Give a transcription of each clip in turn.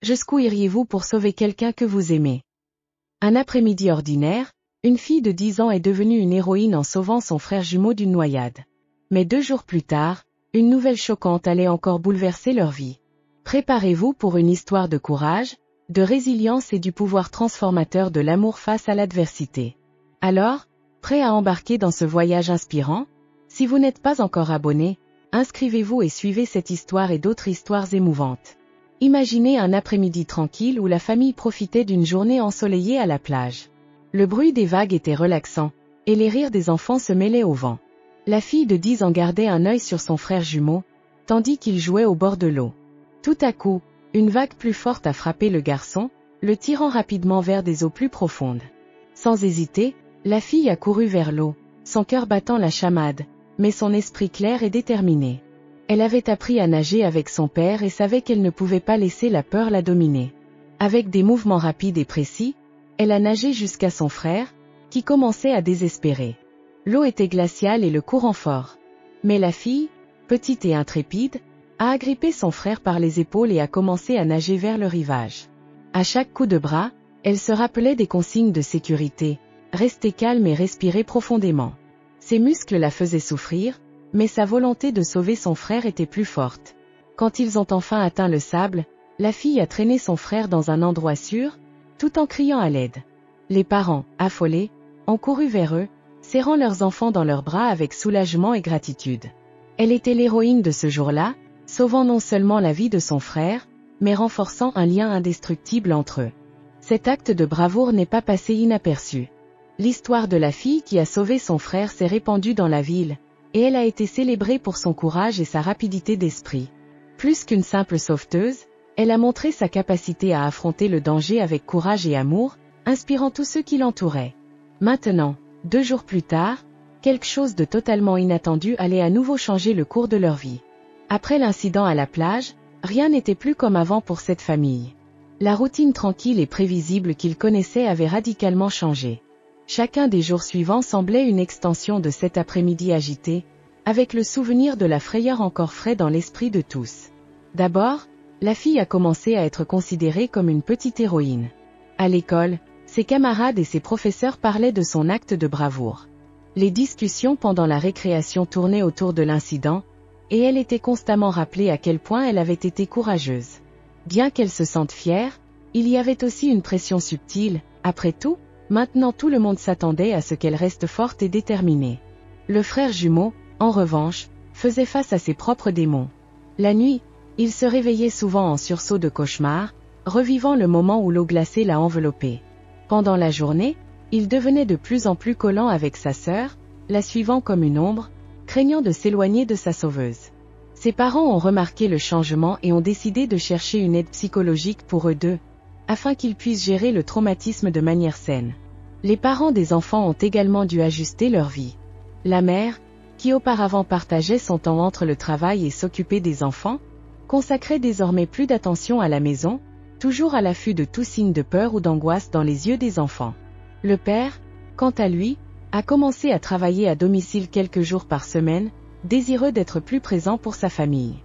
jusqu'où iriez-vous pour sauver quelqu'un que vous aimez? Un après-midi ordinaire, une fille de 10 ans est devenue une héroïne en sauvant son frère jumeau d'une noyade. Mais 2 jours plus tard, une nouvelle choquante allait encore bouleverser leur vie. Préparez-vous pour une histoire de courage, de résilience et du pouvoir transformateur de l'amour face à l'adversité. Alors, prêt à embarquer dans ce voyage inspirant? Si vous n'êtes pas encore abonné, inscrivez-vous et suivez cette histoire et d'autres histoires émouvantes. Imaginez un après-midi tranquille où la famille profitait d'une journée ensoleillée à la plage. Le bruit des vagues était relaxant, et les rires des enfants se mêlaient au vent. La fille de 10 ans gardait un œil sur son frère jumeau, tandis qu'il jouait au bord de l'eau. Tout à coup, une vague plus forte a frappé le garçon, le tirant rapidement vers des eaux plus profondes. Sans hésiter, la fille a couru vers l'eau, son cœur battant la chamade, mais son esprit clair et déterminé. Elle avait appris à nager avec son père et savait qu'elle ne pouvait pas laisser la peur la dominer. Avec des mouvements rapides et précis, elle a nagé jusqu'à son frère, qui commençait à désespérer. L'eau était glaciale et le courant fort. Mais la fille, petite et intrépide, a agrippé son frère par les épaules et a commencé à nager vers le rivage. À chaque coup de bras, elle se rappelait des consignes de sécurité, rester calme et respirer profondément. Ses muscles la faisaient souffrir, mais sa volonté de sauver son frère était plus forte. Quand ils ont enfin atteint le sable, la fille a traîné son frère dans un endroit sûr, tout en criant à l'aide. Les parents, affolés, ont couru vers eux, serrant leurs enfants dans leurs bras avec soulagement et gratitude. Elle était l'héroïne de ce jour-là, sauvant non seulement la vie de son frère, mais renforçant un lien indestructible entre eux. Cet acte de bravoure n'est pas passé inaperçu. L'histoire de la fille qui a sauvé son frère s'est répandue dans la ville, et elle a été célébrée pour son courage et sa rapidité d'esprit. Plus qu'une simple sauveteuse, elle a montré sa capacité à affronter le danger avec courage et amour, inspirant tous ceux qui l'entouraient. Maintenant, 2 jours plus tard, quelque chose de totalement inattendu allait à nouveau changer le cours de leur vie. Après l'incident à la plage, rien n'était plus comme avant pour cette famille. La routine tranquille et prévisible qu'ils connaissaient avait radicalement changé. Chacun des jours suivants semblait une extension de cet après-midi agité, avec le souvenir de la frayeur encore frais dans l'esprit de tous. D'abord, la fille a commencé à être considérée comme une petite héroïne. À l'école, ses camarades et ses professeurs parlaient de son acte de bravoure. Les discussions pendant la récréation tournaient autour de l'incident, et elle était constamment rappelée à quel point elle avait été courageuse. Bien qu'elle se sente fière, il y avait aussi une pression subtile. Après tout, maintenant tout le monde s'attendait à ce qu'elle reste forte et déterminée. Le frère jumeau, en revanche, faisait face à ses propres démons. La nuit, il se réveillait souvent en sursaut de cauchemar, revivant le moment où l'eau glacée l'a enveloppé. Pendant la journée, il devenait de plus en plus collant avec sa sœur, la suivant comme une ombre, craignant de s'éloigner de sa sauveuse. Ses parents ont remarqué le changement et ont décidé de chercher une aide psychologique pour eux deux, afin qu'ils puissent gérer le traumatisme de manière saine. Les parents des enfants ont également dû ajuster leur vie. La mère, qui auparavant partageait son temps entre le travail et s'occuper des enfants, consacrait désormais plus d'attention à la maison, toujours à l'affût de tout signe de peur ou d'angoisse dans les yeux des enfants. Le père, quant à lui, a commencé à travailler à domicile quelques jours par semaine, désireux d'être plus présent pour sa famille.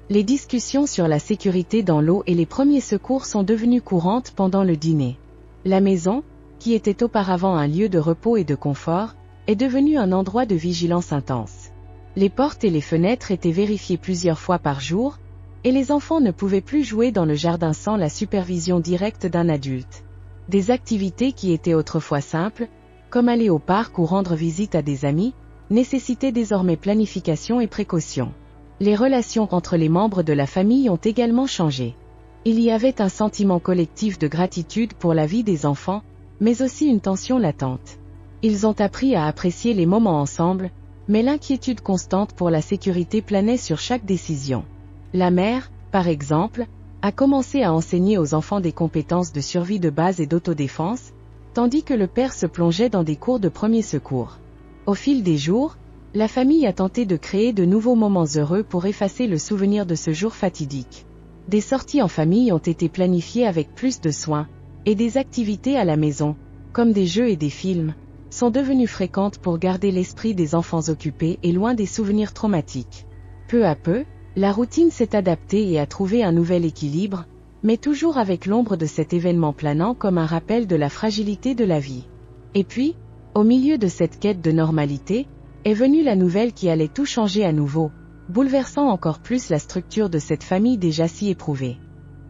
Les discussions sur la sécurité dans l'eau et les premiers secours sont devenues courantes pendant le dîner. La maison, qui était auparavant un lieu de repos et de confort, est devenue un endroit de vigilance intense. Les portes et les fenêtres étaient vérifiées plusieurs fois par jour, et les enfants ne pouvaient plus jouer dans le jardin sans la supervision directe d'un adulte. Des activités qui étaient autrefois simples, comme aller au parc ou rendre visite à des amis, nécessitaient désormais planification et précaution. Les relations entre les membres de la famille ont également changé. Il y avait un sentiment collectif de gratitude pour la vie des enfants, mais aussi une tension latente. Ils ont appris à apprécier les moments ensemble, mais l'inquiétude constante pour la sécurité planait sur chaque décision. La mère, par exemple, a commencé à enseigner aux enfants des compétences de survie de base et d'autodéfense, tandis que le père se plongeait dans des cours de premiers secours. Au fil des jours, la famille a tenté de créer de nouveaux moments heureux pour effacer le souvenir de ce jour fatidique. Des sorties en famille ont été planifiées avec plus de soin, et des activités à la maison, comme des jeux et des films, sont devenues fréquentes pour garder l'esprit des enfants occupés et loin des souvenirs traumatiques. Peu à peu, la routine s'est adaptée et a trouvé un nouvel équilibre, mais toujours avec l'ombre de cet événement planant comme un rappel de la fragilité de la vie. Et puis, au milieu de cette quête de normalité, est venue la nouvelle qui allait tout changer à nouveau, bouleversant encore plus la structure de cette famille déjà si éprouvée.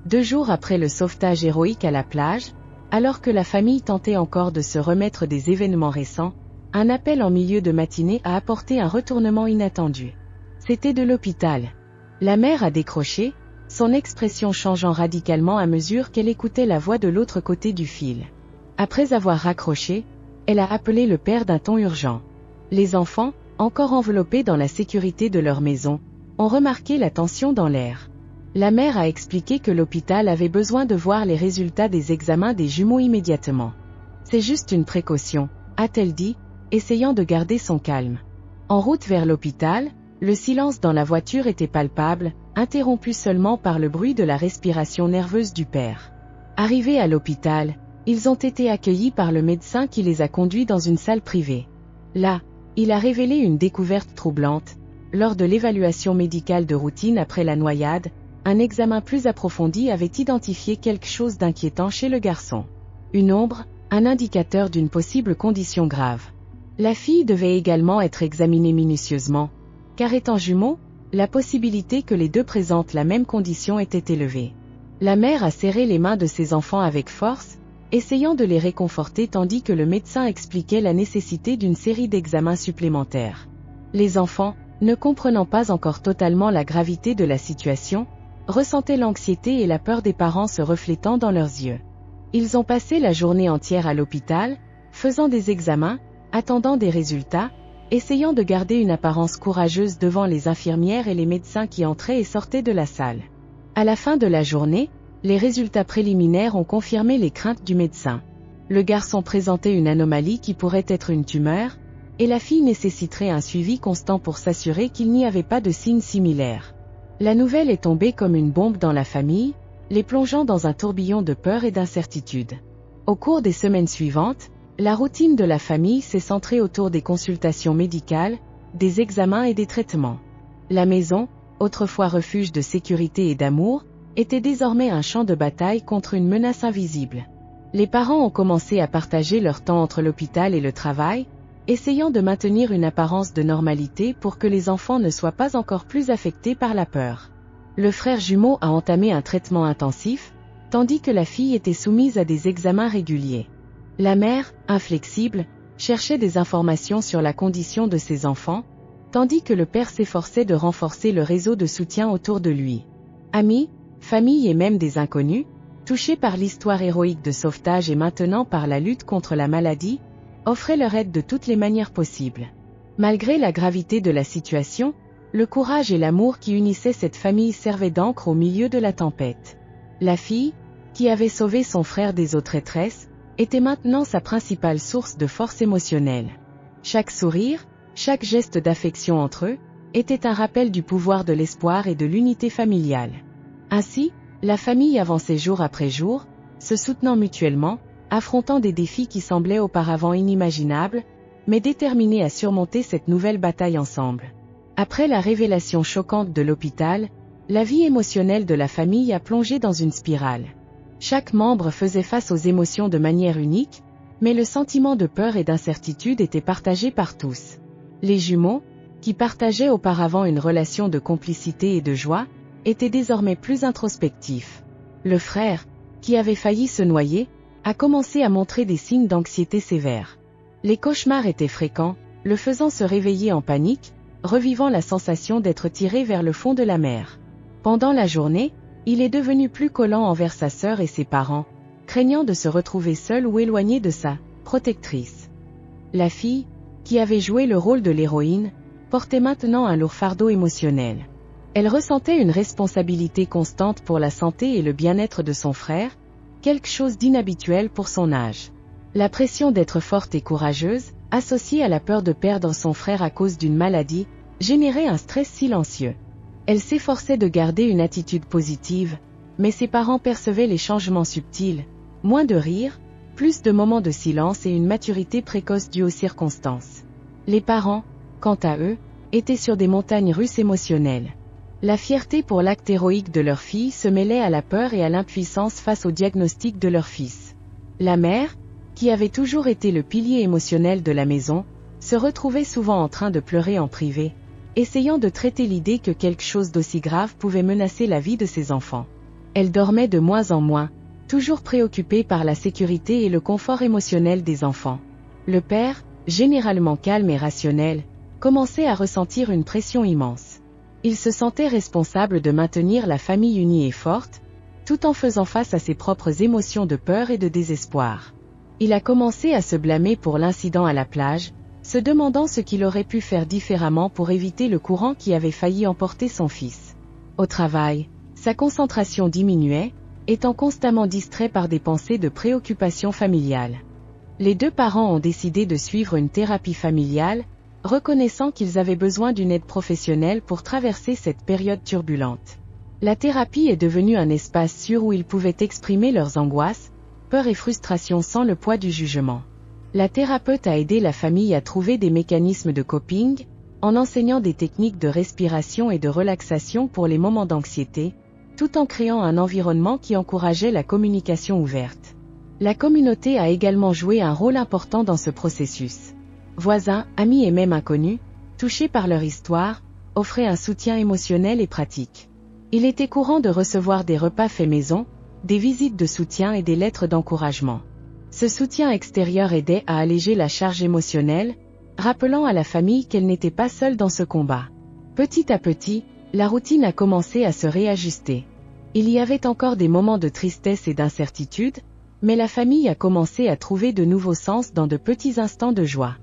2 jours après le sauvetage héroïque à la plage, alors que la famille tentait encore de se remettre des événements récents, un appel en milieu de matinée a apporté un retournement inattendu. C'était de l'hôpital. La mère a décroché, son expression changeant radicalement à mesure qu'elle écoutait la voix de l'autre côté du fil. Après avoir raccroché, elle a appelé le père d'un ton urgent. Les enfants, encore enveloppés dans la sécurité de leur maison, ont remarqué la tension dans l'air. La mère a expliqué que l'hôpital avait besoin de voir les résultats des examens des jumeaux immédiatement. C'est juste une précaution, a-t-elle dit, essayant de garder son calme. En route vers l'hôpital, le silence dans la voiture était palpable, interrompu seulement par le bruit de la respiration nerveuse du père. Arrivés à l'hôpital, ils ont été accueillis par le médecin qui les a conduits dans une salle privée. Là, il a révélé une découverte troublante. Lors de l'évaluation médicale de routine après la noyade, un examen plus approfondi avait identifié quelque chose d'inquiétant chez le garçon. Une ombre, un indicateur d'une possible condition grave. La fille devait également être examinée minutieusement, car étant jumeaux, la possibilité que les deux présentent la même condition était élevée. La mère a serré les mains de ses enfants avec force, essayant de les réconforter tandis que le médecin expliquait la nécessité d'une série d'examens supplémentaires. Les enfants, ne comprenant pas encore totalement la gravité de la situation, ressentaient l'anxiété et la peur des parents se reflétant dans leurs yeux. Ils ont passé la journée entière à l'hôpital, faisant des examens, attendant des résultats, essayant de garder une apparence courageuse devant les infirmières et les médecins qui entraient et sortaient de la salle. À la fin de la journée, les résultats préliminaires ont confirmé les craintes du médecin. Le garçon présentait une anomalie qui pourrait être une tumeur, et la fille nécessiterait un suivi constant pour s'assurer qu'il n'y avait pas de signes similaires. La nouvelle est tombée comme une bombe dans la famille, les plongeant dans un tourbillon de peur et d'incertitude. Au cours des semaines suivantes, la routine de la famille s'est centrée autour des consultations médicales, des examens et des traitements. La maison, autrefois refuge de sécurité et d'amour, était désormais un champ de bataille contre une menace invisible. Les parents ont commencé à partager leur temps entre l'hôpital et le travail, essayant de maintenir une apparence de normalité pour que les enfants ne soient pas encore plus affectés par la peur. Le frère jumeau a entamé un traitement intensif, tandis que la fille était soumise à des examens réguliers. La mère, inflexible, cherchait des informations sur la condition de ses enfants, tandis que le père s'efforçait de renforcer le réseau de soutien autour de lui. Amis, famille et même des inconnus, touchés par l'histoire héroïque de sauvetage et maintenant par la lutte contre la maladie, offraient leur aide de toutes les manières possibles. Malgré la gravité de la situation, le courage et l'amour qui unissaient cette famille servaient d'encre au milieu de la tempête. La fille, qui avait sauvé son frère des eaux traîtresses, était maintenant sa principale source de force émotionnelle. Chaque sourire, chaque geste d'affection entre eux, était un rappel du pouvoir de l'espoir et de l'unité familiale. Ainsi, la famille avançait jour après jour, se soutenant mutuellement, affrontant des défis qui semblaient auparavant inimaginables, mais déterminés à surmonter cette nouvelle bataille ensemble. Après la révélation choquante de l'hôpital, la vie émotionnelle de la famille a plongé dans une spirale. Chaque membre faisait face aux émotions de manière unique, mais le sentiment de peur et d'incertitude était partagé par tous. Les jumeaux, qui partageaient auparavant une relation de complicité et de joie, étaient désormais plus introspectifs. Le frère, qui avait failli se noyer, a commencé à montrer des signes d'anxiété sévère. Les cauchemars étaient fréquents, le faisant se réveiller en panique, revivant la sensation d'être tiré vers le fond de la mer. Pendant la journée, il est devenu plus collant envers sa sœur et ses parents, craignant de se retrouver seul ou éloigné de sa protectrice. La fille, qui avait joué le rôle de l'héroïne, portait maintenant un lourd fardeau émotionnel. Elle ressentait une responsabilité constante pour la santé et le bien-être de son frère, quelque chose d'inhabituel pour son âge. La pression d'être forte et courageuse, associée à la peur de perdre son frère à cause d'une maladie, générait un stress silencieux. Elle s'efforçait de garder une attitude positive, mais ses parents percevaient les changements subtils, moins de rire, plus de moments de silence et une maturité précoce due aux circonstances. Les parents, quant à eux, étaient sur des montagnes russes émotionnelles. La fierté pour l'acte héroïque de leur fille se mêlait à la peur et à l'impuissance face au diagnostic de leur fils. La mère, qui avait toujours été le pilier émotionnel de la maison, se retrouvait souvent en train de pleurer en privé, essayant de traiter l'idée que quelque chose d'aussi grave pouvait menacer la vie de ses enfants. Elle dormait de moins en moins, toujours préoccupée par la sécurité et le confort émotionnel des enfants. Le père, généralement calme et rationnel, commençait à ressentir une pression immense. Il se sentait responsable de maintenir la famille unie et forte, tout en faisant face à ses propres émotions de peur et de désespoir. Il a commencé à se blâmer pour l'incident à la plage, se demandant ce qu'il aurait pu faire différemment pour éviter le courant qui avait failli emporter son fils. Au travail, sa concentration diminuait, étant constamment distrait par des pensées de préoccupation familiale. Les deux parents ont décidé de suivre une thérapie familiale, reconnaissant qu'ils avaient besoin d'une aide professionnelle pour traverser cette période turbulente. La thérapie est devenue un espace sûr où ils pouvaient exprimer leurs angoisses, peurs et frustrations sans le poids du jugement. La thérapeute a aidé la famille à trouver des mécanismes de coping, en enseignant des techniques de respiration et de relaxation pour les moments d'anxiété, tout en créant un environnement qui encourageait la communication ouverte. La communauté a également joué un rôle important dans ce processus. Voisins, amis et même inconnus, touchés par leur histoire, offraient un soutien émotionnel et pratique. Il était courant de recevoir des repas faits maison, des visites de soutien et des lettres d'encouragement. Ce soutien extérieur aidait à alléger la charge émotionnelle, rappelant à la famille qu'elle n'était pas seule dans ce combat. Petit à petit, la routine a commencé à se réajuster. Il y avait encore des moments de tristesse et d'incertitude, mais la famille a commencé à trouver de nouveaux sens dans de petits instants de joie.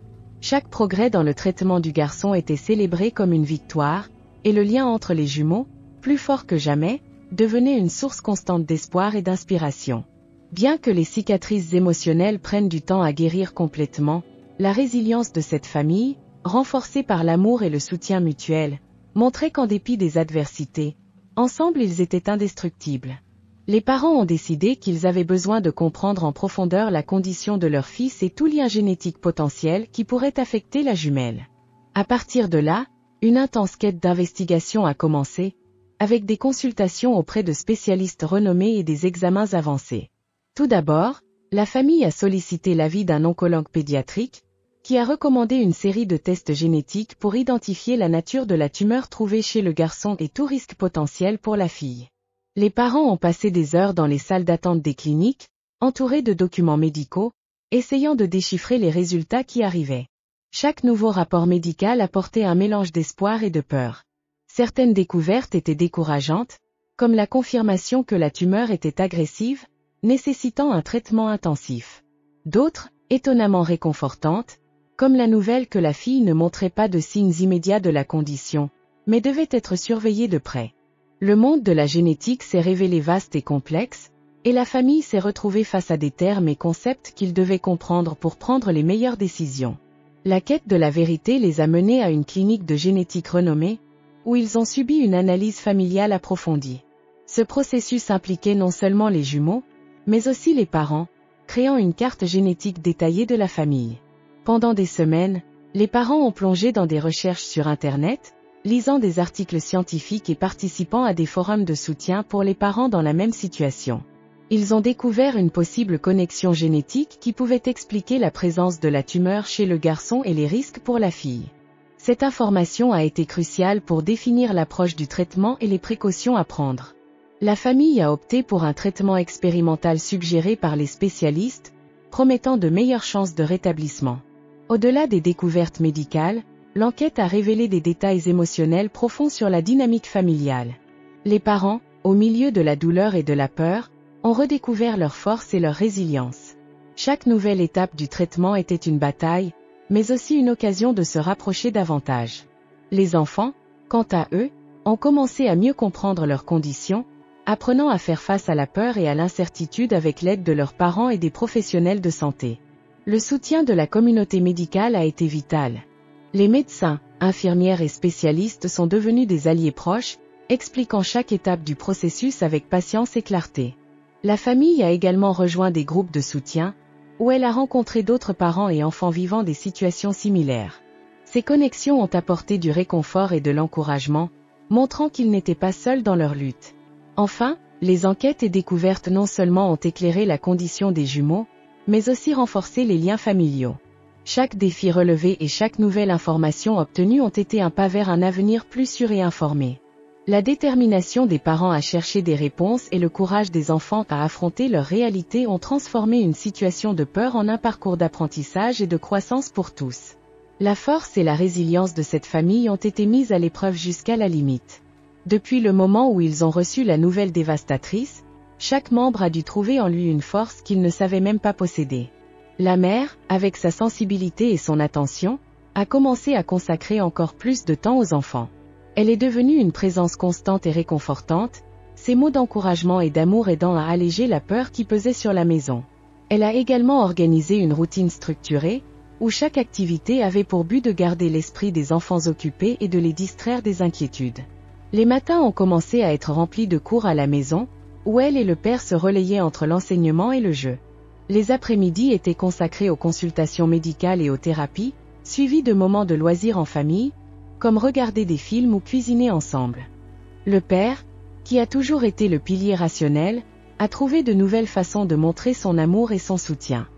Chaque progrès dans le traitement du garçon était célébré comme une victoire, et le lien entre les jumeaux, plus fort que jamais, devenait une source constante d'espoir et d'inspiration. Bien que les cicatrices émotionnelles prennent du temps à guérir complètement, la résilience de cette famille, renforcée par l'amour et le soutien mutuel, montrait qu'en dépit des adversités, ensemble ils étaient indestructibles. Les parents ont décidé qu'ils avaient besoin de comprendre en profondeur la condition de leur fils et tout lien génétique potentiel qui pourrait affecter la jumelle. À partir de là, une intense quête d'investigation a commencé, avec des consultations auprès de spécialistes renommés et des examens avancés. Tout d'abord, la famille a sollicité l'avis d'un oncologue pédiatrique, qui a recommandé une série de tests génétiques pour identifier la nature de la tumeur trouvée chez le garçon et tout risque potentiel pour la fille. Les parents ont passé des heures dans les salles d'attente des cliniques, entourés de documents médicaux, essayant de déchiffrer les résultats qui arrivaient. Chaque nouveau rapport médical apportait un mélange d'espoir et de peur. Certaines découvertes étaient décourageantes, comme la confirmation que la tumeur était agressive, nécessitant un traitement intensif. D'autres, étonnamment réconfortantes, comme la nouvelle que la fille ne montrait pas de signes immédiats de la condition, mais devait être surveillée de près. Le monde de la génétique s'est révélé vaste et complexe, et la famille s'est retrouvée face à des termes et concepts qu'ils devaient comprendre pour prendre les meilleures décisions. La quête de la vérité les a menés à une clinique de génétique renommée, où ils ont subi une analyse familiale approfondie. Ce processus impliquait non seulement les jumeaux, mais aussi les parents, créant une carte génétique détaillée de la famille. Pendant des semaines, les parents ont plongé dans des recherches sur Internet, lisant des articles scientifiques et participant à des forums de soutien pour les parents dans la même situation. Ils ont découvert une possible connexion génétique qui pouvait expliquer la présence de la tumeur chez le garçon et les risques pour la fille. Cette information a été cruciale pour définir l'approche du traitement et les précautions à prendre. La famille a opté pour un traitement expérimental suggéré par les spécialistes, promettant de meilleures chances de rétablissement. Au-delà des découvertes médicales, l'enquête a révélé des détails émotionnels profonds sur la dynamique familiale. Les parents, au milieu de la douleur et de la peur, ont redécouvert leur force et leur résilience. Chaque nouvelle étape du traitement était une bataille, mais aussi une occasion de se rapprocher davantage. Les enfants, quant à eux, ont commencé à mieux comprendre leurs conditions, apprenant à faire face à la peur et à l'incertitude avec l'aide de leurs parents et des professionnels de santé. Le soutien de la communauté médicale a été vital. Les médecins, infirmières et spécialistes sont devenus des alliés proches, expliquant chaque étape du processus avec patience et clarté. La famille a également rejoint des groupes de soutien, où elle a rencontré d'autres parents et enfants vivant des situations similaires. Ces connexions ont apporté du réconfort et de l'encouragement, montrant qu'ils n'étaient pas seuls dans leur lutte. Enfin, les enquêtes et découvertes non seulement ont éclairé la condition des jumeaux, mais aussi renforcé les liens familiaux. Chaque défi relevé et chaque nouvelle information obtenue ont été un pas vers un avenir plus sûr et informé. La détermination des parents à chercher des réponses et le courage des enfants à affronter leur réalité ont transformé une situation de peur en un parcours d'apprentissage et de croissance pour tous. La force et la résilience de cette famille ont été mises à l'épreuve jusqu'à la limite. Depuis le moment où ils ont reçu la nouvelle dévastatrice, chaque membre a dû trouver en lui une force qu'il ne savait même pas posséder. La mère, avec sa sensibilité et son attention, a commencé à consacrer encore plus de temps aux enfants. Elle est devenue une présence constante et réconfortante, ses mots d'encouragement et d'amour aidant à alléger la peur qui pesait sur la maison. Elle a également organisé une routine structurée, où chaque activité avait pour but de garder l'esprit des enfants occupés et de les distraire des inquiétudes. Les matins ont commencé à être remplis de cours à la maison, où elle et le père se relayaient entre l'enseignement et le jeu. Les après-midi étaient consacrés aux consultations médicales et aux thérapies, suivis de moments de loisirs en famille, comme regarder des films ou cuisiner ensemble. Le père, qui a toujours été le pilier rationnel, a trouvé de nouvelles façons de montrer son amour et son soutien.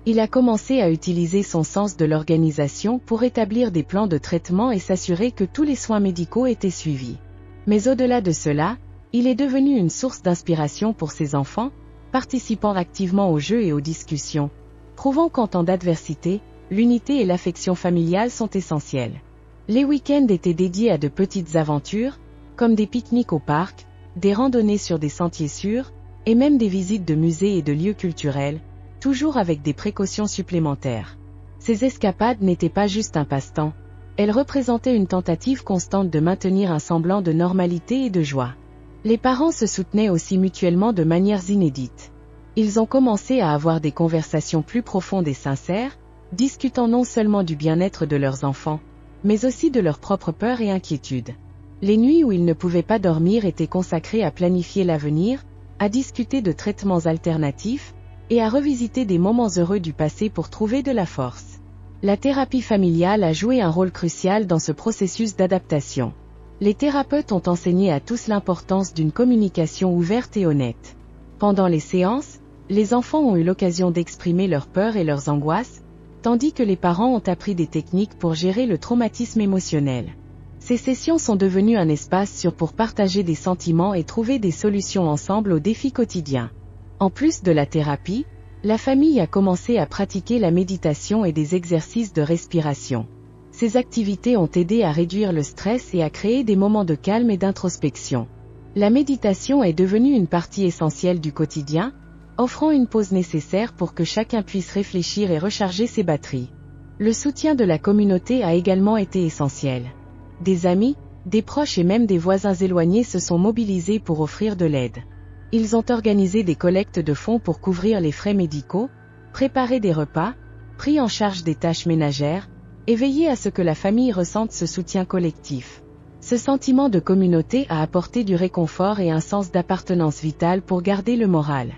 Il a commencé à utiliser son sens de l'organisation pour établir des plans de traitement et s'assurer que tous les soins médicaux étaient suivis. Mais au-delà de cela, il est devenu une source d'inspiration pour ses enfants, participant activement aux jeux et aux discussions, prouvant qu'en temps d'adversité, l'unité et l'affection familiale sont essentielles. Les week-ends étaient dédiés à de petites aventures, comme des pique-niques au parc, des randonnées sur des sentiers sûrs, et même des visites de musées et de lieux culturels, toujours avec des précautions supplémentaires. Ces escapades n'étaient pas juste un passe-temps, elles représentaient une tentative constante de maintenir un semblant de normalité et de joie. Les parents se soutenaient aussi mutuellement de manières inédites. Ils ont commencé à avoir des conversations plus profondes et sincères, discutant non seulement du bien-être de leurs enfants, mais aussi de leurs propres peurs et inquiétudes. Les nuits où ils ne pouvaient pas dormir étaient consacrées à planifier l'avenir, à discuter de traitements alternatifs, et à revisiter des moments heureux du passé pour trouver de la force. La thérapie familiale a joué un rôle crucial dans ce processus d'adaptation. Les thérapeutes ont enseigné à tous l'importance d'une communication ouverte et honnête. Pendant les séances, les enfants ont eu l'occasion d'exprimer leurs peurs et leurs angoisses, tandis que les parents ont appris des techniques pour gérer le traumatisme émotionnel. Ces sessions sont devenues un espace sûr pour partager des sentiments et trouver des solutions ensemble aux défis quotidiens. En plus de la thérapie, la famille a commencé à pratiquer la méditation et des exercices de respiration. Ces activités ont aidé à réduire le stress et à créer des moments de calme et d'introspection. La méditation est devenue une partie essentielle du quotidien, offrant une pause nécessaire pour que chacun puisse réfléchir et recharger ses batteries. Le soutien de la communauté a également été essentiel. Des amis, des proches et même des voisins éloignés se sont mobilisés pour offrir de l'aide. Ils ont organisé des collectes de fonds pour couvrir les frais médicaux, préparé des repas, pris en charge des tâches ménagères, et veillé à ce que la famille ressente ce soutien collectif. Ce sentiment de communauté a apporté du réconfort et un sens d'appartenance vitale pour garder le moral.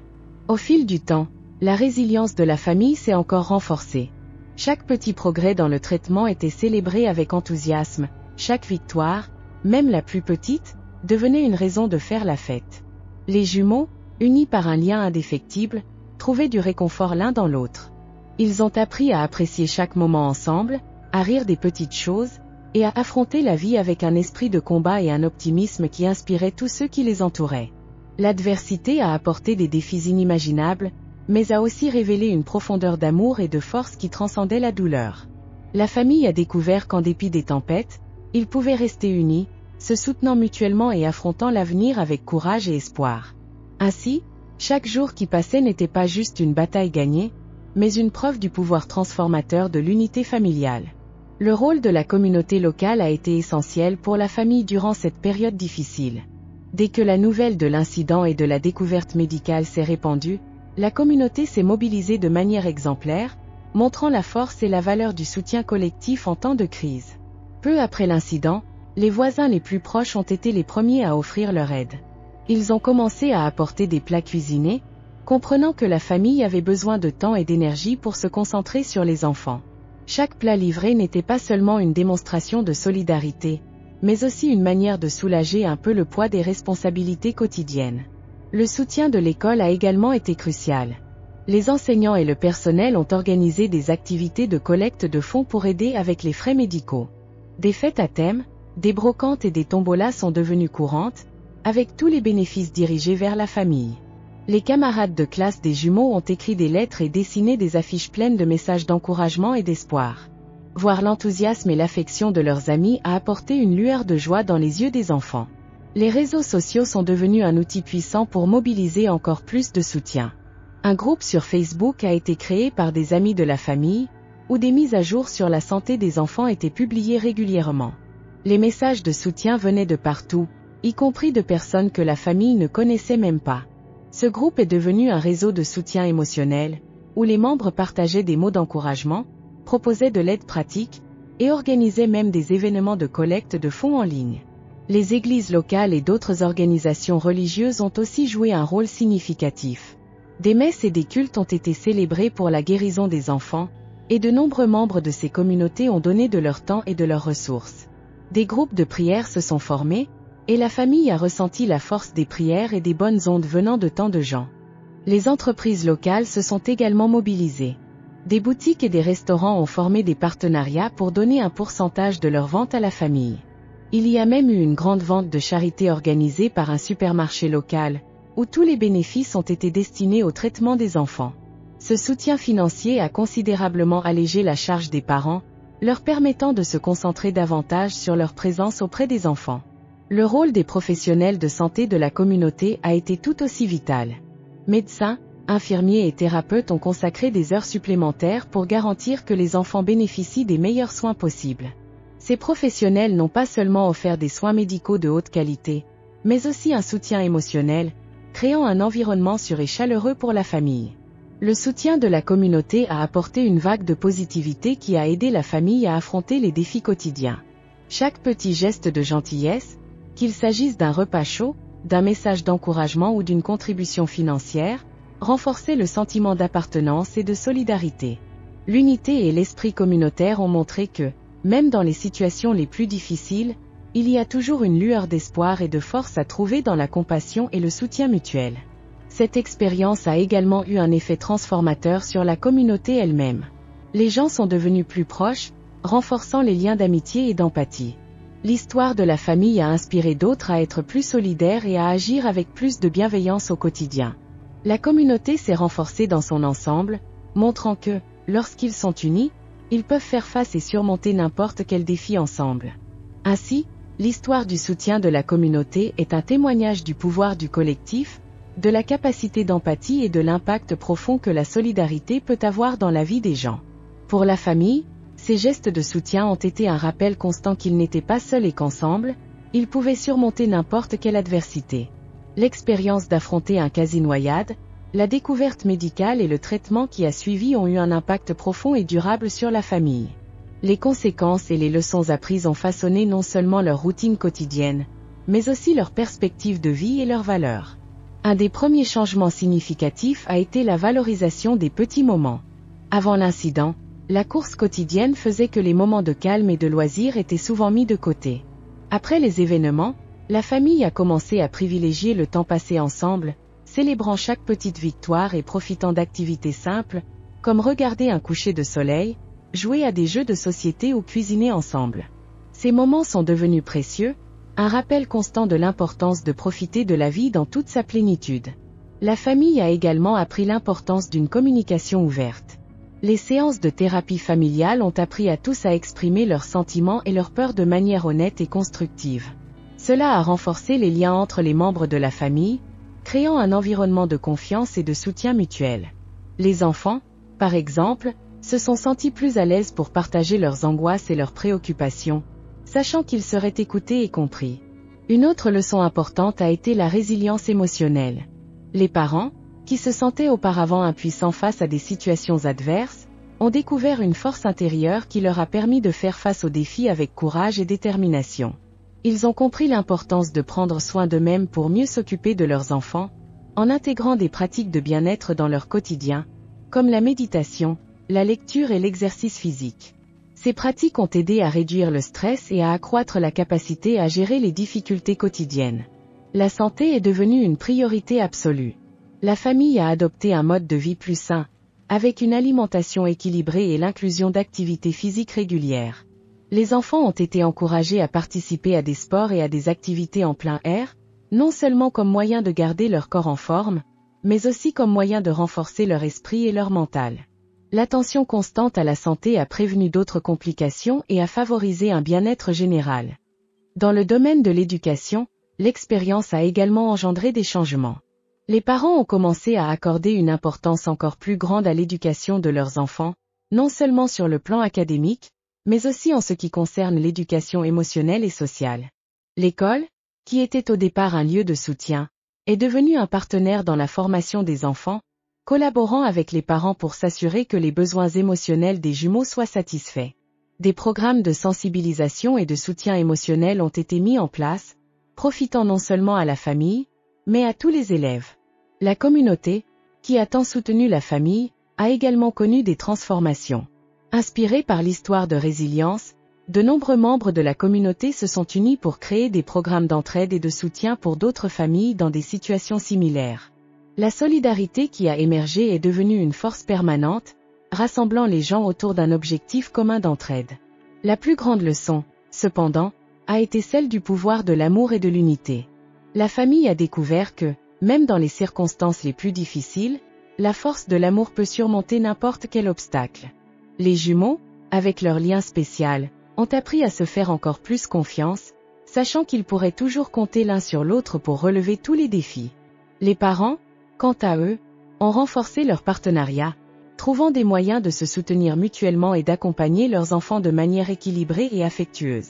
Au fil du temps, la résilience de la famille s'est encore renforcée. Chaque petit progrès dans le traitement était célébré avec enthousiasme, chaque victoire, même la plus petite, devenait une raison de faire la fête. Les jumeaux, unis par un lien indéfectible, trouvaient du réconfort l'un dans l'autre. Ils ont appris à apprécier chaque moment ensemble, à rire des petites choses, et à affronter la vie avec un esprit de combat et un optimisme qui inspirait tous ceux qui les entouraient. L'adversité a apporté des défis inimaginables, mais a aussi révélé une profondeur d'amour et de force qui transcendait la douleur. La famille a découvert qu'en dépit des tempêtes, ils pouvaient rester unis, se soutenant mutuellement et affrontant l'avenir avec courage et espoir. Ainsi, chaque jour qui passait n'était pas juste une bataille gagnée, mais une preuve du pouvoir transformateur de l'unité familiale. Le rôle de la communauté locale a été essentiel pour la famille durant cette période difficile. Dès que la nouvelle de l'incident et de la découverte médicale s'est répandue, la communauté s'est mobilisée de manière exemplaire, montrant la force et la valeur du soutien collectif en temps de crise. Peu après l'incident, les voisins les plus proches ont été les premiers à offrir leur aide. Ils ont commencé à apporter des plats cuisinés, comprenant que la famille avait besoin de temps et d'énergie pour se concentrer sur les enfants. Chaque plat livré n'était pas seulement une démonstration de solidarité, mais aussi une manière de soulager un peu le poids des responsabilités quotidiennes. Le soutien de l'école a également été crucial. Les enseignants et le personnel ont organisé des activités de collecte de fonds pour aider avec les frais médicaux. Des fêtes à thème, des brocantes et des tombolas sont devenues courantes, avec tous les bénéfices dirigés vers la famille. Les camarades de classe des jumeaux ont écrit des lettres et dessiné des affiches pleines de messages d'encouragement et d'espoir. Voir l'enthousiasme et l'affection de leurs amis a apporté une lueur de joie dans les yeux des enfants. Les réseaux sociaux sont devenus un outil puissant pour mobiliser encore plus de soutien. Un groupe sur Facebook a été créé par des amis de la famille, où des mises à jour sur la santé des enfants étaient publiées régulièrement. Les messages de soutien venaient de partout, y compris de personnes que la famille ne connaissait même pas. Ce groupe est devenu un réseau de soutien émotionnel, où les membres partageaient des mots d'encouragement, proposaient de l'aide pratique, et organisaient même des événements de collecte de fonds en ligne. Les églises locales et d'autres organisations religieuses ont aussi joué un rôle significatif. Des messes et des cultes ont été célébrés pour la guérison des enfants, et de nombreux membres de ces communautés ont donné de leur temps et de leurs ressources. Des groupes de prière se sont formés, et la famille a ressenti la force des prières et des bonnes ondes venant de tant de gens. Les entreprises locales se sont également mobilisées. Des boutiques et des restaurants ont formé des partenariats pour donner un pourcentage de leurs ventes à la famille. Il y a même eu une grande vente de charité organisée par un supermarché local, où tous les bénéfices ont été destinés au traitement des enfants. Ce soutien financier a considérablement allégé la charge des parents, leur permettant de se concentrer davantage sur leur présence auprès des enfants. Le rôle des professionnels de santé de la communauté a été tout aussi vital. Médecins, infirmiers et thérapeutes ont consacré des heures supplémentaires pour garantir que les enfants bénéficient des meilleurs soins possibles. Ces professionnels n'ont pas seulement offert des soins médicaux de haute qualité, mais aussi un soutien émotionnel, créant un environnement sûr et chaleureux pour la famille. Le soutien de la communauté a apporté une vague de positivité qui a aidé la famille à affronter les défis quotidiens. Chaque petit geste de gentillesse, qu'il s'agisse d'un repas chaud, d'un message d'encouragement ou d'une contribution financière, renforçait le sentiment d'appartenance et de solidarité. L'unité et l'esprit communautaire ont montré que, même dans les situations les plus difficiles, il y a toujours une lueur d'espoir et de force à trouver dans la compassion et le soutien mutuel. Cette expérience a également eu un effet transformateur sur la communauté elle-même. Les gens sont devenus plus proches, renforçant les liens d'amitié et d'empathie. L'histoire de la famille a inspiré d'autres à être plus solidaires et à agir avec plus de bienveillance au quotidien. La communauté s'est renforcée dans son ensemble, montrant que, lorsqu'ils sont unis, ils peuvent faire face et surmonter n'importe quel défi ensemble. Ainsi, l'histoire du soutien de la communauté est un témoignage du pouvoir du collectif, de la capacité d'empathie et de l'impact profond que la solidarité peut avoir dans la vie des gens. Pour la famille, ces gestes de soutien ont été un rappel constant qu'ils n'étaient pas seuls et qu'ensemble, ils pouvaient surmonter n'importe quelle adversité. L'expérience d'affronter un quasi-noyade, la découverte médicale et le traitement qui a suivi ont eu un impact profond et durable sur la famille. Les conséquences et les leçons apprises ont façonné non seulement leur routine quotidienne, mais aussi leur perspective de vie et leurs valeurs. Un des premiers changements significatifs a été la valorisation des petits moments. Avant l'incident, la course quotidienne faisait que les moments de calme et de loisirs étaient souvent mis de côté. Après les événements, la famille a commencé à privilégier le temps passé ensemble, célébrant chaque petite victoire et profitant d'activités simples, comme regarder un coucher de soleil, jouer à des jeux de société ou cuisiner ensemble. Ces moments sont devenus précieux, un rappel constant de l'importance de profiter de la vie dans toute sa plénitude. La famille a également appris l'importance d'une communication ouverte. Les séances de thérapie familiale ont appris à tous à exprimer leurs sentiments et leurs peurs de manière honnête et constructive. Cela a renforcé les liens entre les membres de la famille, créant un environnement de confiance et de soutien mutuel. Les enfants, par exemple, se sont sentis plus à l'aise pour partager leurs angoisses et leurs préoccupations, sachant qu'ils seraient écoutés et compris. Une autre leçon importante a été la résilience émotionnelle. Les parents, qui se sentaient auparavant impuissants face à des situations adverses, ont découvert une force intérieure qui leur a permis de faire face aux défis avec courage et détermination. Ils ont compris l'importance de prendre soin d'eux-mêmes pour mieux s'occuper de leurs enfants, en intégrant des pratiques de bien-être dans leur quotidien, comme la méditation, la lecture et l'exercice physique. Ces pratiques ont aidé à réduire le stress et à accroître la capacité à gérer les difficultés quotidiennes. La santé est devenue une priorité absolue. La famille a adopté un mode de vie plus sain, avec une alimentation équilibrée et l'inclusion d'activités physiques régulières. Les enfants ont été encouragés à participer à des sports et à des activités en plein air, non seulement comme moyen de garder leur corps en forme, mais aussi comme moyen de renforcer leur esprit et leur mental. L'attention constante à la santé a prévenu d'autres complications et a favorisé un bien-être général. Dans le domaine de l'éducation, l'expérience a également engendré des changements. Les parents ont commencé à accorder une importance encore plus grande à l'éducation de leurs enfants, non seulement sur le plan académique, mais aussi en ce qui concerne l'éducation émotionnelle et sociale. L'école, qui était au départ un lieu de soutien, est devenue un partenaire dans la formation des enfants, collaborant avec les parents pour s'assurer que les besoins émotionnels des jumeaux soient satisfaits. Des programmes de sensibilisation et de soutien émotionnel ont été mis en place, profitant non seulement à la famille, mais à tous les élèves. La communauté, qui a tant soutenu la famille, a également connu des transformations. Inspirés par l'histoire de résilience, de nombreux membres de la communauté se sont unis pour créer des programmes d'entraide et de soutien pour d'autres familles dans des situations similaires. La solidarité qui a émergé est devenue une force permanente, rassemblant les gens autour d'un objectif commun d'entraide. La plus grande leçon, cependant, a été celle du pouvoir de l'amour et de l'unité. La famille a découvert que, même dans les circonstances les plus difficiles, la force de l'amour peut surmonter n'importe quel obstacle. Les jumeaux, avec leur lien spécial, ont appris à se faire encore plus confiance, sachant qu'ils pourraient toujours compter l'un sur l'autre pour relever tous les défis. Les parents, quant à eux, ont renforcé leur partenariat, trouvant des moyens de se soutenir mutuellement et d'accompagner leurs enfants de manière équilibrée et affectueuse.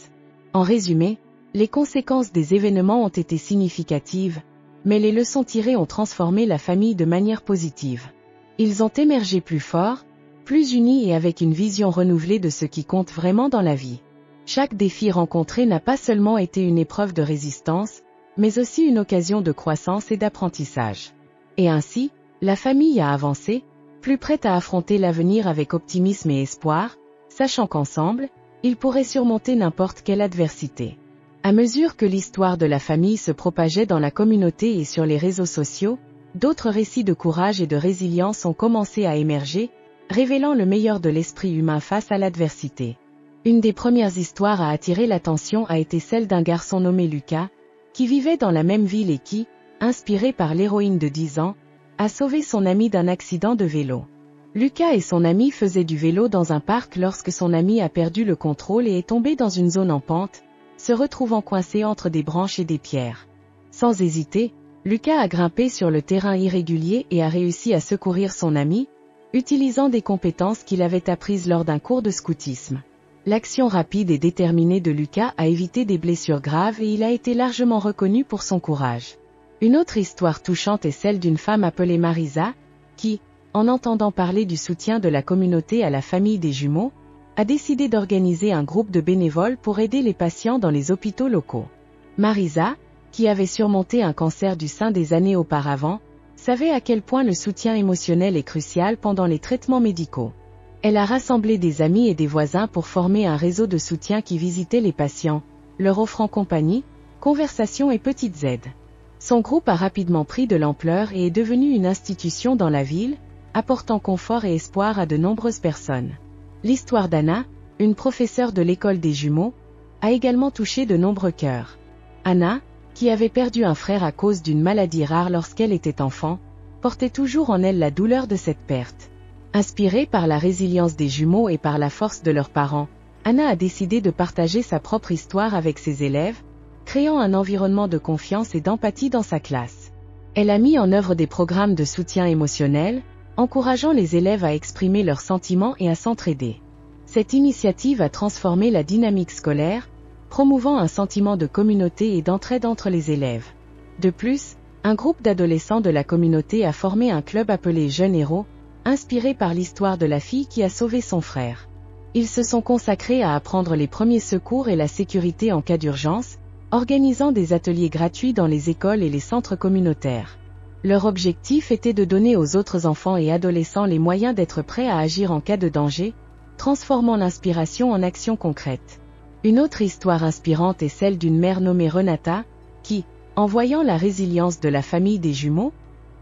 En résumé, les conséquences des événements ont été significatives, mais les leçons tirées ont transformé la famille de manière positive. Ils ont émergé plus forts, plus unis et avec une vision renouvelée de ce qui compte vraiment dans la vie. Chaque défi rencontré n'a pas seulement été une épreuve de résistance, mais aussi une occasion de croissance et d'apprentissage. Et ainsi, la famille a avancé, plus prête à affronter l'avenir avec optimisme et espoir, sachant qu'ensemble, ils pourraient surmonter n'importe quelle adversité. À mesure que l'histoire de la famille se propageait dans la communauté et sur les réseaux sociaux, d'autres récits de courage et de résilience ont commencé à émerger, révélant le meilleur de l'esprit humain face à l'adversité. Une des premières histoires à attirer l'attention a été celle d'un garçon nommé Lucas, qui vivait dans la même ville et qui, inspiré par l'héroïne de 10 ans, a sauvé son ami d'un accident de vélo. Lucas et son ami faisaient du vélo dans un parc lorsque son ami a perdu le contrôle et est tombé dans une zone en pente, se retrouvant coincé entre des branches et des pierres. Sans hésiter, Lucas a grimpé sur le terrain irrégulier et a réussi à secourir son ami, utilisant des compétences qu'il avait apprises lors d'un cours de scoutisme. L'action rapide et déterminée de Lucas a évité des blessures graves et il a été largement reconnu pour son courage. Une autre histoire touchante est celle d'une femme appelée Marisa, qui, en entendant parler du soutien de la communauté à la famille des jumeaux, a décidé d'organiser un groupe de bénévoles pour aider les patients dans les hôpitaux locaux. Marisa, qui avait surmonté un cancer du sein des années auparavant, savait à quel point le soutien émotionnel est crucial pendant les traitements médicaux. Elle a rassemblé des amis et des voisins pour former un réseau de soutien qui visitait les patients, leur offrant compagnie, conversation et petites aides. Son groupe a rapidement pris de l'ampleur et est devenu une institution dans la ville, apportant confort et espoir à de nombreuses personnes. L'histoire d'Anna, une professeure de l'école des jumeaux, a également touché de nombreux cœurs. Anna, qui avait perdu un frère à cause d'une maladie rare lorsqu'elle était enfant, portait toujours en elle la douleur de cette perte. Inspirée par la résilience des jumeaux et par la force de leurs parents, Anna a décidé de partager sa propre histoire avec ses élèves, créant un environnement de confiance et d'empathie dans sa classe. Elle a mis en œuvre des programmes de soutien émotionnel, encourageant les élèves à exprimer leurs sentiments et à s'entraider. Cette initiative a transformé la dynamique scolaire, promouvant un sentiment de communauté et d'entraide entre les élèves. De plus, un groupe d'adolescents de la communauté a formé un club appelé Jeunes Héros, inspiré par l'histoire de la fille qui a sauvé son frère. Ils se sont consacrés à apprendre les premiers secours et la sécurité en cas d'urgence, organisant des ateliers gratuits dans les écoles et les centres communautaires. Leur objectif était de donner aux autres enfants et adolescents les moyens d'être prêts à agir en cas de danger, transformant l'inspiration en action concrète. Une autre histoire inspirante est celle d'une mère nommée Renata, qui, en voyant la résilience de la famille des jumeaux,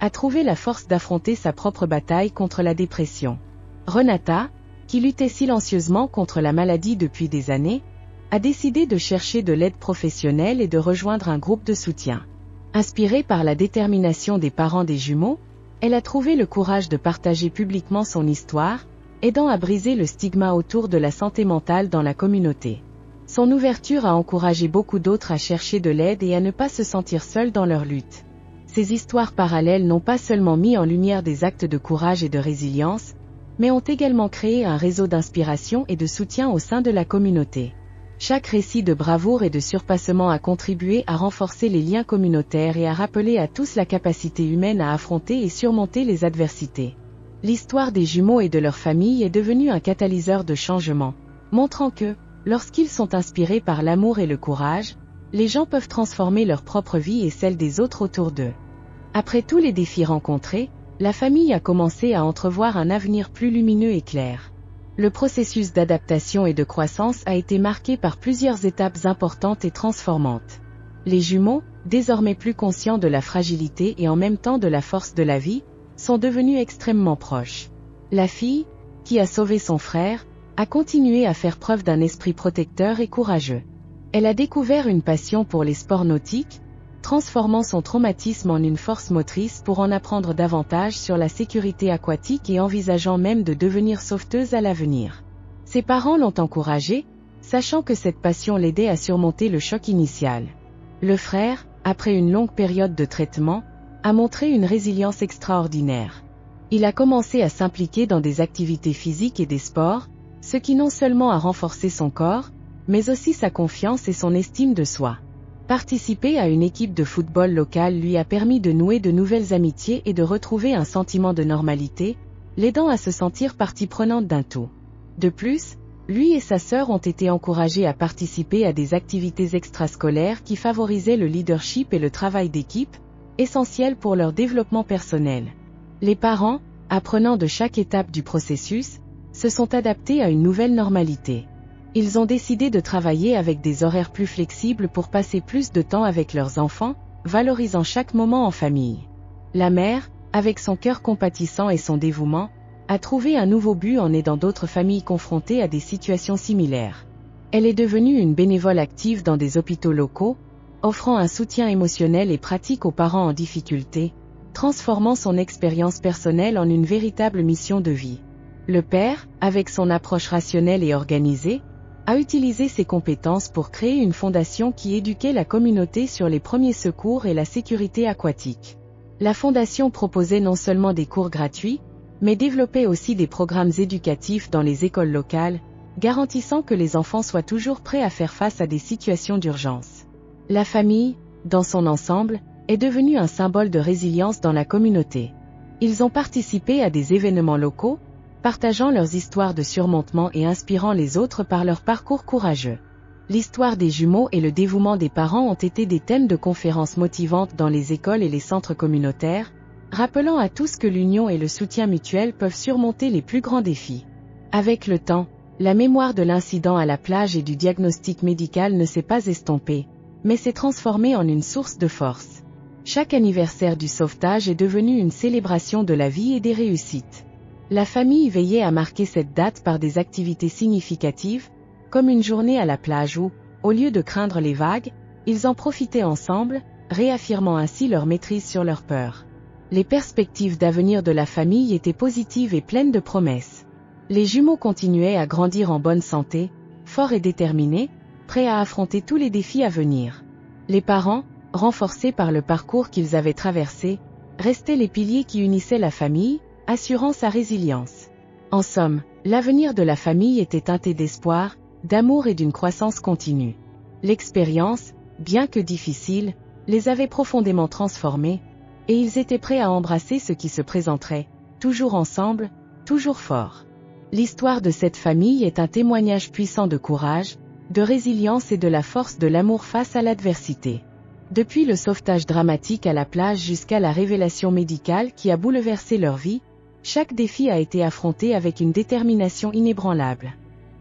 a trouvé la force d'affronter sa propre bataille contre la dépression. Renata, qui luttait silencieusement contre la maladie depuis des années, a décidé de chercher de l'aide professionnelle et de rejoindre un groupe de soutien. Inspirée par la détermination des parents des jumeaux, elle a trouvé le courage de partager publiquement son histoire, aidant à briser le stigma autour de la santé mentale dans la communauté. Son ouverture a encouragé beaucoup d'autres à chercher de l'aide et à ne pas se sentir seuls dans leur lutte. Ces histoires parallèles n'ont pas seulement mis en lumière des actes de courage et de résilience, mais ont également créé un réseau d'inspiration et de soutien au sein de la communauté. Chaque récit de bravoure et de surpassement a contribué à renforcer les liens communautaires et à rappeler à tous la capacité humaine à affronter et surmonter les adversités. L'histoire des jumeaux et de leur famille est devenue un catalyseur de changement, montrant que, lorsqu'ils sont inspirés par l'amour et le courage, les gens peuvent transformer leur propre vie et celle des autres autour d'eux. Après tous les défis rencontrés, la famille a commencé à entrevoir un avenir plus lumineux et clair. Le processus d'adaptation et de croissance a été marqué par plusieurs étapes importantes et transformantes. Les jumeaux, désormais plus conscients de la fragilité et en même temps de la force de la vie, sont devenus extrêmement proches. La fille, qui a sauvé son frère, a continué à faire preuve d'un esprit protecteur et courageux. Elle a découvert une passion pour les sports nautiques, transformant son traumatisme en une force motrice pour en apprendre davantage sur la sécurité aquatique et envisageant même de devenir sauveteuse à l'avenir. Ses parents l'ont encouragée, sachant que cette passion l'aidait à surmonter le choc initial. Le frère, après une longue période de traitement, a montré une résilience extraordinaire. Il a commencé à s'impliquer dans des activités physiques et des sports, ce qui non seulement a renforcé son corps, mais aussi sa confiance et son estime de soi. Participer à une équipe de football locale lui a permis de nouer de nouvelles amitiés et de retrouver un sentiment de normalité, l'aidant à se sentir partie prenante d'un tout. De plus, lui et sa sœur ont été encouragés à participer à des activités extrascolaires qui favorisaient le leadership et le travail d'équipe, essentiels pour leur développement personnel. Les parents, apprenant de chaque étape du processus, se sont adaptés à une nouvelle normalité. Ils ont décidé de travailler avec des horaires plus flexibles pour passer plus de temps avec leurs enfants, valorisant chaque moment en famille. La mère, avec son cœur compatissant et son dévouement, a trouvé un nouveau but en aidant d'autres familles confrontées à des situations similaires. Elle est devenue une bénévole active dans des hôpitaux locaux, offrant un soutien émotionnel et pratique aux parents en difficulté, transformant son expérience personnelle en une véritable mission de vie. Le père, avec son approche rationnelle et organisée, a utilisé ses compétences pour créer une fondation qui éduquait la communauté sur les premiers secours et la sécurité aquatique. La fondation proposait non seulement des cours gratuits, mais développait aussi des programmes éducatifs dans les écoles locales, garantissant que les enfants soient toujours prêts à faire face à des situations d'urgence. La famille, dans son ensemble, est devenue un symbole de résilience dans la communauté. Ils ont participé à des événements locaux, partageant leurs histoires de surmontement et inspirant les autres par leur parcours courageux. L'histoire des jumeaux et le dévouement des parents ont été des thèmes de conférences motivantes dans les écoles et les centres communautaires, rappelant à tous que l'union et le soutien mutuel peuvent surmonter les plus grands défis. Avec le temps, la mémoire de l'incident à la plage et du diagnostic médical ne s'est pas estompée, mais s'est transformée en une source de force. Chaque anniversaire du sauvetage est devenu une célébration de la vie et des réussites. La famille veillait à marquer cette date par des activités significatives, comme une journée à la plage où, au lieu de craindre les vagues, ils en profitaient ensemble, réaffirmant ainsi leur maîtrise sur leur peur. Les perspectives d'avenir de la famille étaient positives et pleines de promesses. Les jumeaux continuaient à grandir en bonne santé, forts et déterminés, prêts à affronter tous les défis à venir. Les parents, renforcés par le parcours qu'ils avaient traversé, restaient les piliers qui unissaient la famille, assurant sa résilience. En somme, l'avenir de la famille était teinté d'espoir, d'amour et d'une croissance continue. L'expérience, bien que difficile, les avait profondément transformés, et ils étaient prêts à embrasser ce qui se présenterait, toujours ensemble, toujours forts. L'histoire de cette famille est un témoignage puissant de courage, de résilience et de la force de l'amour face à l'adversité. Depuis le sauvetage dramatique à la plage jusqu'à la révélation médicale qui a bouleversé leur vie, Chaque défi a été affronté avec une détermination inébranlable.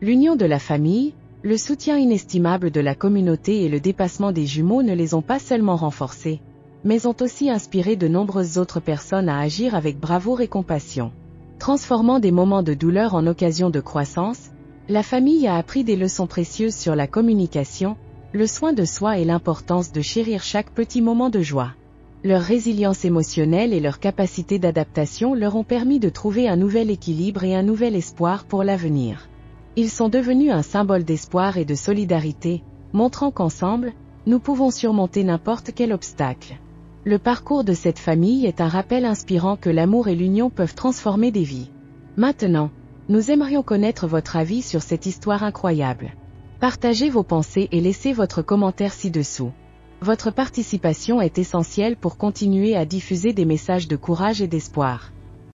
L'union de la famille, le soutien inestimable de la communauté et le dépassement des jumeaux ne les ont pas seulement renforcés, mais ont aussi inspiré de nombreuses autres personnes à agir avec bravoure et compassion. Transformant des moments de douleur en occasion de croissance, la famille a appris des leçons précieuses sur la communication, le soin de soi et l'importance de chérir chaque petit moment de joie. Leur résilience émotionnelle et leur capacité d'adaptation leur ont permis de trouver un nouvel équilibre et un nouvel espoir pour l'avenir. Ils sont devenus un symbole d'espoir et de solidarité, montrant qu'ensemble, nous pouvons surmonter n'importe quel obstacle. Le parcours de cette famille est un rappel inspirant que l'amour et l'union peuvent transformer des vies. Maintenant, nous aimerions connaître votre avis sur cette histoire incroyable. Partagez vos pensées et laissez votre commentaire ci-dessous. Votre participation est essentielle pour continuer à diffuser des messages de courage et d'espoir.